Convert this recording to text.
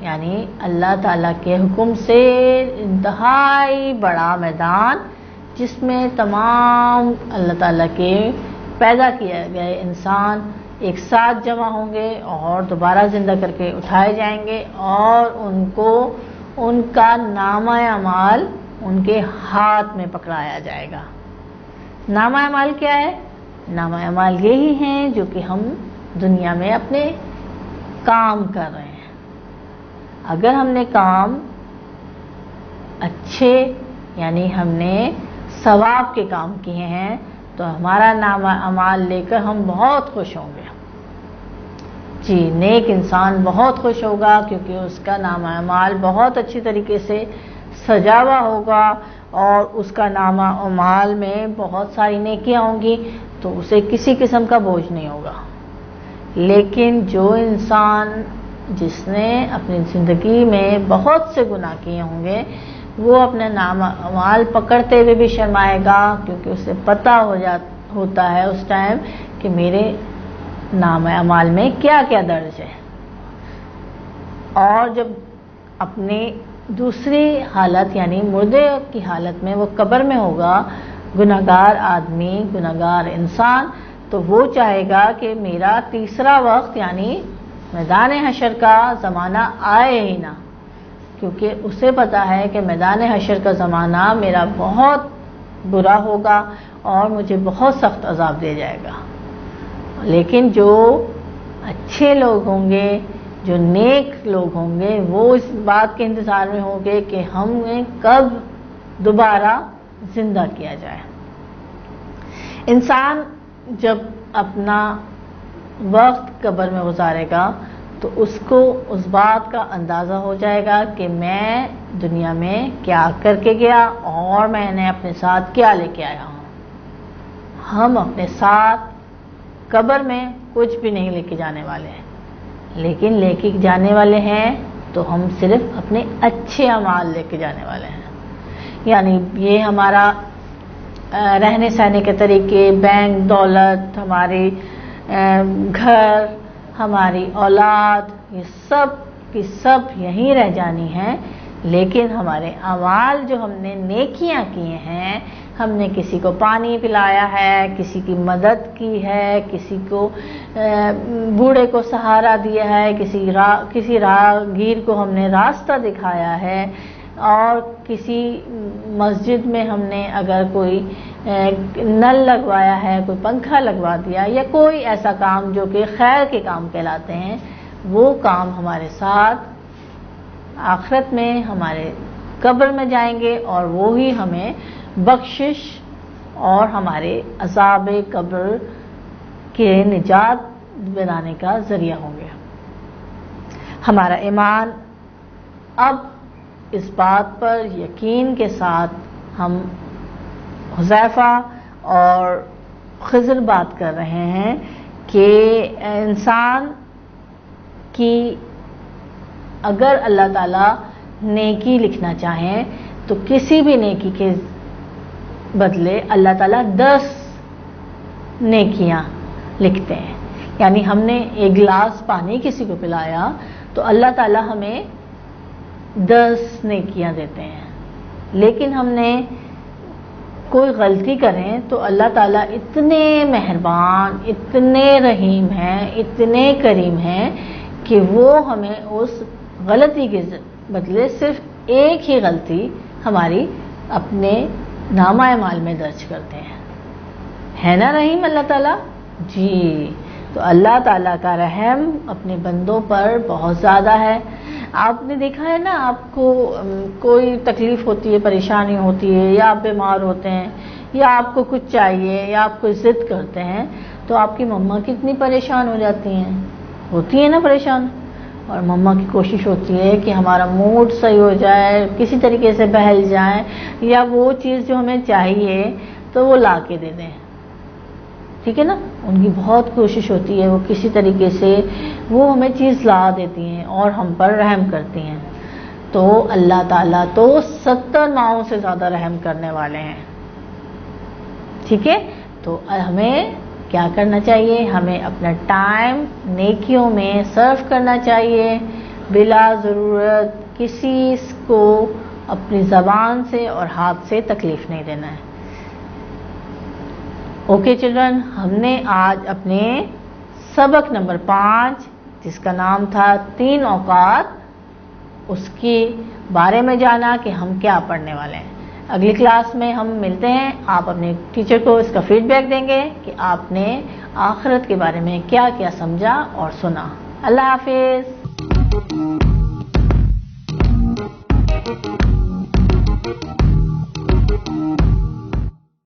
یعنی اللہ تعالیٰ کے حکم سے انتہائی بڑا میدان، جس میں تمام اللہ تعالیٰ کے پیدا کیے گئے انسان ایک ساتھ جمع ہوں گے اور دوبارہ زندہ کر کے اٹھائے جائیں گے، اور ان کو ان کا نامہ اعمال ان کے ہاتھ میں پکڑایا جائے گا۔ نامہ اعمال کیا ہے؟ نامہ اعمال یہی ہیں جو کہ ہم دنیا میں اپنے کام کر رہے ہیں۔ اگر ہم نے کام اچھے یعنی ہم نے ثواب کے کام کیے ہیں تو ہمارا نامہ اعمال لے کر ہم بہت خوش ہوں گے۔ جی، نیک انسان بہت خوش ہوگا کیونکہ اس کا نامہ اعمال بہت اچھی طریقے سے سجا ہوا ہوگا اور اس کا نامہ اعمال میں بہت ساری نیکیاں ہوں گی، تو اسے کسی قسم کا بوجھ نہیں ہوگا۔ لیکن جو انسان جس نے اپنی زندگی میں بہت سے گناہ کیے ہوں گے، وہ اپنا نامہ اعمال پکڑتے ہوئے بھی شرمائے گا، کیونکہ اسے پتہ ہوتا ہے اس ٹائم کہ میرے نامہ اعمال میں کیا کیا درج ہے۔ اور جب اپنی دوسری حالت یعنی مردے کی حالت میں وہ قبر میں ہوگا، گناہگار آدمی، گناہگار انسان، تو وہ چاہے گا کہ میرا تیسرا وقت یعنی میدان حشر کا زمانہ آئے ہی نہ، کیونکہ اسے پتا ہے کہ میدان حشر کا زمانہ میرا بہت برا ہوگا اور مجھے بہت سخت عذاب دیا جائے گا۔ لیکن جو اچھے لوگ ہوں گے، جو نیک لوگ ہوں گے، وہ اس بات کے انتظار میں ہوں گے کہ ہمیں کب دوبارہ زندہ کیا جائے۔ انسان جب اپنا وقت قبر میں گزارے گا تو اس کو اس بات کا اندازہ ہو جائے گا کہ میں دنیا میں کیا کر کے گیا اور میں نے اپنے ساتھ کیا لے کے آیا ہوں۔ ہم اپنے ساتھ قبر میں کچھ بھی نہیں لے کے جانے والے ہیں، لیکن لے کے جانے والے ہیں تو ہم صرف اپنے اچھے اعمال لے کے جانے والے ہیں۔ یعنی یہ ہمارا رہنے سہنے کے طریقے، بینک دولت، ہماری گھر، ہماری اولاد، یہ سب کی سب یہیں رہ جانی ہے، لیکن ہمارے اعمال جو ہم نے نیکیاں کیے ہیں، ہم نے کسی کو پانی پلایا ہے، کسی کی مدد کی ہے، کسی کو بوڑھے کو سہارا دیا ہے، کسی راہگیر کو ہم نے راستہ دکھایا ہے، اور کسی مسجد میں ہم نے اگر کوئی نل لگوایا ہے، کوئی پنکھا لگوا دیا، یا کوئی ایسا کام جو کہ خیر کے کام کہلاتے ہیں، وہ کام ہمارے ساتھ آخرت میں ہمارے قبر میں جائیں گے اور وہی ہمیں بخشش اور ہمارے عذاب قبر کے نجات بنانے کا ذریعہ ہوں گے۔ ہمارا ایمان اب اس بات پر یقین کے ساتھ ہم حذیفہ اور خضر بات کر رہے ہیں کہ انسان کی اگر اللہ تعالیٰ نیکی لکھنا چاہیں تو کسی بھی نیکی کے بدلے اللہ تعالیٰ 10 نیکیاں لکھتے ہیں۔ یعنی ہم نے ایک گلاس پانی کسی کو پلایا تو اللہ تعالیٰ ہمیں 10 نیکیاں دیتے ہیں، لیکن ہم نے کوئی غلطی کریں تو اللہ تعالیٰ اتنے مہربان، اتنے رحیم ہیں، اتنے کریم ہیں کہ وہ ہمیں اس غلطی کے بدلے صرف ایک ہی غلطی ہماری اپنے نامہ اعمال میں درج کرتے ہیں۔ ہے نا رحیم اللہ تعالیٰ؟ جی، تو اللہ تعالیٰ کا رحم اپنے بندوں پر بہت زیادہ ہے۔ آپ نے دیکھا ہے نا، آپ کو کوئی تکلیف ہوتی ہے، پریشانی ہوتی ہے، یا آپ بیمار ہوتے ہیں، یا آپ کو کچھ چاہیے، یا آپ کو ضد کرتے ہیں، تو آپ کی مما کتنی پریشان ہو جاتی ہیں، ہوتی ہے نا پریشان، اور مما کی کوشش ہوتی ہے کہ ہمارا موڈ صحیح ہو جائے، کسی طریقے سے بہل جائیں، یا وہ چیز جو ہمیں چاہیے تو وہ لا کے دے دیں، ٹھیک ہے نا۔ ان کی بہت کوشش ہوتی ہے، وہ کسی طریقے سے وہ ہمیں چیز لا دیتی ہیں اور ہم پر رحم کرتی ہیں۔ تو اللہ تعالیٰ تو 70 ماؤں سے زیادہ رحم کرنے والے ہیں، ٹھیک ہے۔ تو ہمیں کیا کرنا چاہیے؟ ہمیں اپنا ٹائم نیکیوں میں صرف کرنا چاہیے، بلا ضرورت کسی کو اپنی زبان سے اور ہاتھ سے تکلیف نہیں دینا ہے. اوکے چلڈرن، ہم نے آج اپنے سبق نمبر 5 جس کا نام تھا 3 اوقات، اس کے بارے میں جانا کہ ہم کیا پڑھنے والے ہیں. اگلی کلاس میں ہم ملتے ہیں. آپ اپنے ٹیچر کو اس کا فیڈ بیک دیں گے کہ آپ نے آخرت کے بارے میں کیا کیا سمجھا اور سنا. اللہ حافظ.